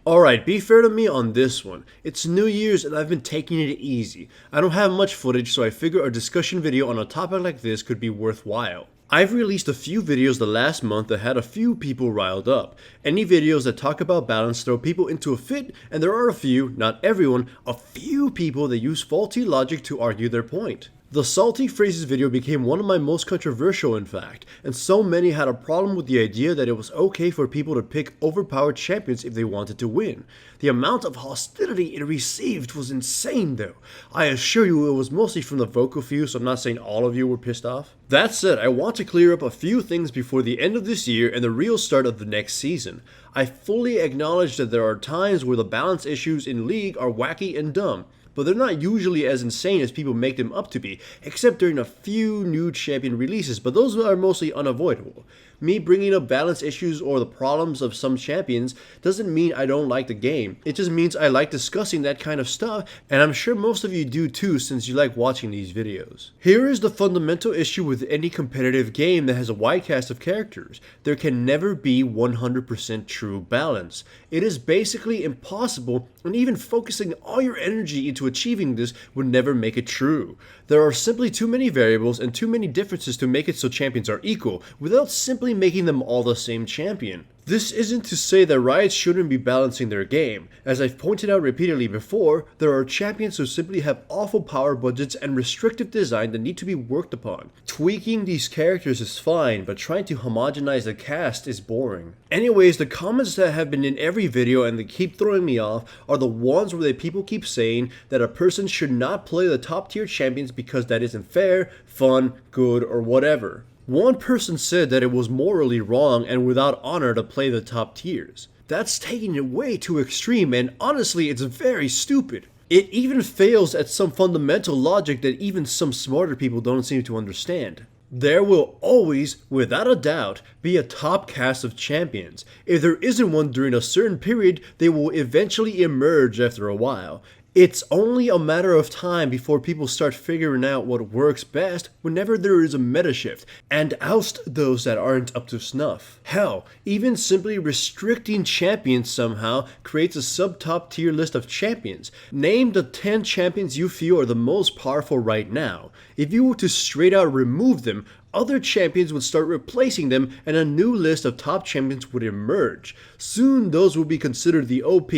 Alright, be fair to me on this one. It's New Year's and I've been taking it easy. I don't have much footage, so I figure a discussion video on a topic like this could be worthwhile. I've released a few videos the last month that had a few people riled up. Any videos that talk about balance throw people into a fit, and there are a few, not everyone, a few people that use faulty logic to argue their point. The Salty Phrases video became one of my most controversial in fact, and so many had a problem with the idea that it was okay for people to pick overpowered champions if they wanted to win. The amount of hostility it received was insane though. I assure you it was mostly from the vocal few, so I'm not saying all of you were pissed off. That said, I want to clear up a few things before the end of this year and the real start of the next season. I fully acknowledge that there are times where the balance issues in League are wacky and dumb, but they're not usually as insane as people make them up to be, except during a few new champion releases, but those are mostly unavoidable. Me bringing up balance issues or the problems of some champions doesn't mean I don't like the game. It just means I like discussing that kind of stuff, and I'm sure most of you do too since you like watching these videos. Here is the fundamental issue with any competitive game that has a wide cast of characters. There can never be 100% true balance. It is basically impossible, and even focusing all your energy into achieving this would never make it true. There are simply too many variables and too many differences to make it so champions are equal, without simply making them all the same champion. This isn't to say that Riot shouldn't be balancing their game. As I've pointed out repeatedly before, there are champions who simply have awful power budgets and restrictive design that need to be worked upon. Tweaking these characters is fine, but trying to homogenize the cast is boring. Anyways, the comments that have been in every video and that keep throwing me off are the ones where the people keep saying that a person should not play the top tier champions because that isn't fair, fun, good, or whatever. One person said that it was morally wrong and without honor to play the top tiers. That's taking it way too extreme, and honestly it's very stupid. It even fails at some fundamental logic that even some smarter people don't seem to understand. There will always, without a doubt, be a top cast of champions. If there isn't one during a certain period, they will eventually emerge after a while. It's only a matter of time before people start figuring out what works best whenever there is a meta shift, and oust those that aren't up to snuff. Hell, even simply restricting champions somehow creates a sub-top tier list of champions. Name the 10 champions you feel are the most powerful right now. If you were to straight out remove them, other champions would start replacing them and a new list of top champions would emerge. Soon those will be considered the OP,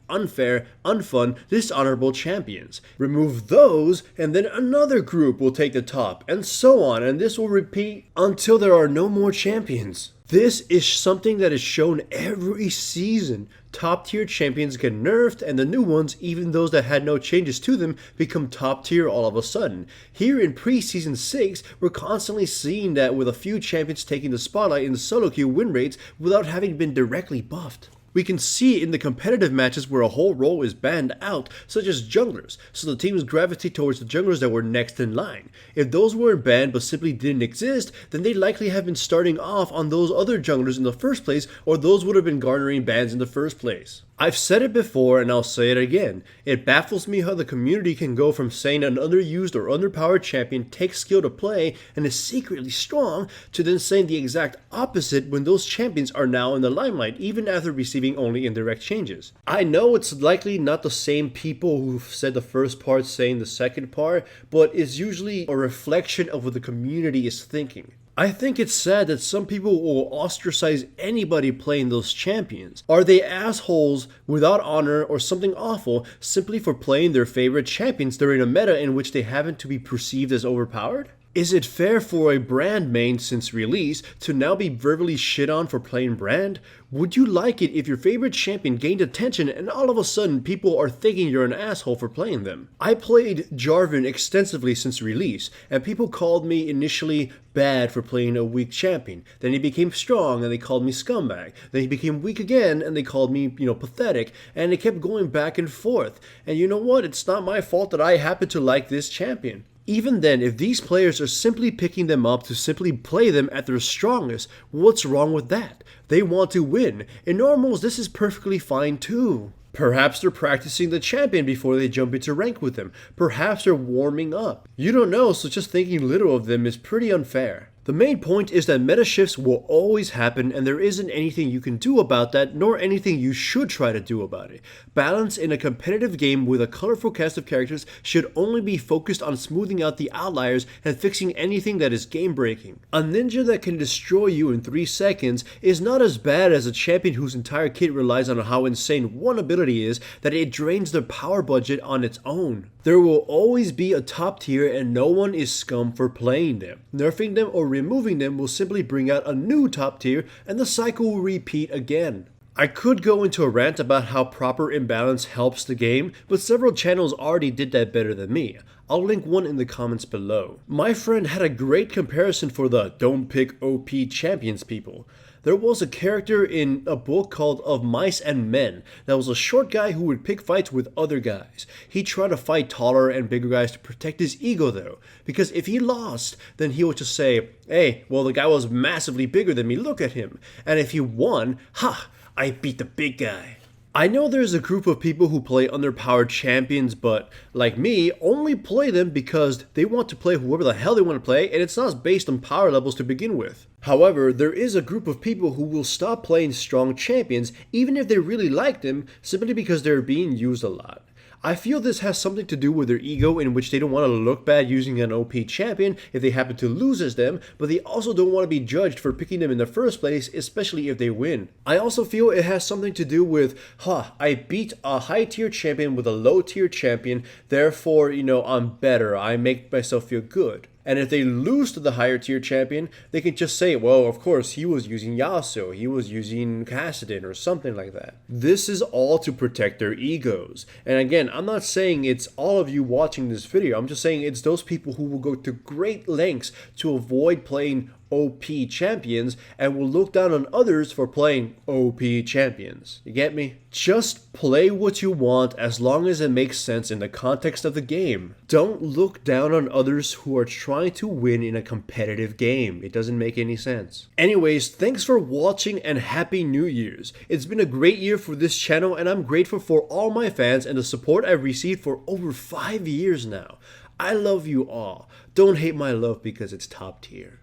unfair, unfun, dishonorable champions. Remove those and then another group will take the top, and so on, and this will repeat until there are no more champions. This is something that is shown every season. Top tier champions get nerfed and the new ones, even those that had no changes to them, become top tier all of a sudden. Here in pre-season 6, we're constantly seeing that with a few champions taking the spotlight in the solo queue win rates without having been directly buffed. We can see it in the competitive matches where a whole role is banned out, such as junglers, so the teams gravitate towards the junglers that were next in line. If those weren't banned but simply didn't exist, then they'd likely have been starting off on those other junglers in the first place, or those would have been garnering bans in the first place. I've said it before and I'll say it again. It baffles me how the community can go from saying an underused or underpowered champion takes skill to play and is secretly strong, to then saying the exact opposite when those champions are now in the limelight even after receiving only indirect changes. I know it's likely not the same people who said the first part saying the second part, but it's usually a reflection of what the community is thinking. I think it's sad that some people will ostracize anybody playing those champions. Are they assholes without honor or something awful simply for playing their favorite champions during a meta in which they happen to be perceived as overpowered? Is it fair for a brand main since release to now be verbally shit on for playing brand? Would you like it if your favorite champion gained attention and all of a sudden people are thinking you're an asshole for playing them? I played Jarvan extensively since release, and people called me initially bad for playing a weak champion. Then he became strong and they called me scumbag. Then he became weak again and they called me, pathetic, and it kept going back and forth. And you know what? It's not my fault that I happen to like this champion. Even then, if these players are simply picking them up to simply play them at their strongest, what's wrong with that? They want to win. In normals, this is perfectly fine too. Perhaps they're practicing the champion before they jump into rank with them. Perhaps they're warming up. You don't know, so just thinking little of them is pretty unfair. The main point is that meta shifts will always happen and there isn't anything you can do about that, nor anything you should try to do about it. Balance in a competitive game with a colorful cast of characters should only be focused on smoothing out the outliers and fixing anything that is game breaking. A ninja that can destroy you in 3 seconds is not as bad as a champion whose entire kit relies on how insane one ability is that it drains their power budget on its own. There will always be a top tier and no one is scum for playing them. Nerfing them or removing them will simply bring out a new top tier and the cycle will repeat again. I could go into a rant about how proper imbalance helps the game, but several channels already did that better than me. I'll link one in the comments below. My friend had a great comparison for the don't pick OP champions people. There was a character in a book called Of Mice and Men that was a short guy who would pick fights with other guys. He tried to fight taller and bigger guys to protect his ego though, because if he lost, then he would just say, hey, well the guy was massively bigger than me, look at him. And if he won, ha, I beat the big guy. I know there's a group of people who play underpowered champions, but like me, only play them because they want to play whoever the hell they want to play, and it's not based on power levels to begin with. However, there is a group of people who will stop playing strong champions even if they really like them, simply because they're being used a lot. I feel this has something to do with their ego, in which they don't want to look bad using an OP champion if they happen to lose as them, but they also don't want to be judged for picking them in the first place, especially if they win. I also feel it has something to do with, I beat a high tier champion with a low tier champion, therefore, I'm better, I make myself feel good. And if they lose to the higher tier champion, they can just say, well, of course, he was using Yasuo, he was using Kassadin or something like that. This is all to protect their egos. And again, I'm not saying it's all of you watching this video, I'm just saying it's those people who will go to great lengths to avoid playing OP champions and will look down on others for playing OP champions. You get me? Just play what you want as long as it makes sense in the context of the game. Don't look down on others who are trying to win in a competitive game. It doesn't make any sense. Anyways, thanks for watching and Happy New Year's. It's been a great year for this channel and I'm grateful for all my fans and the support I've received for over 5 years now. I love you all. Don't hate my love because it's top tier.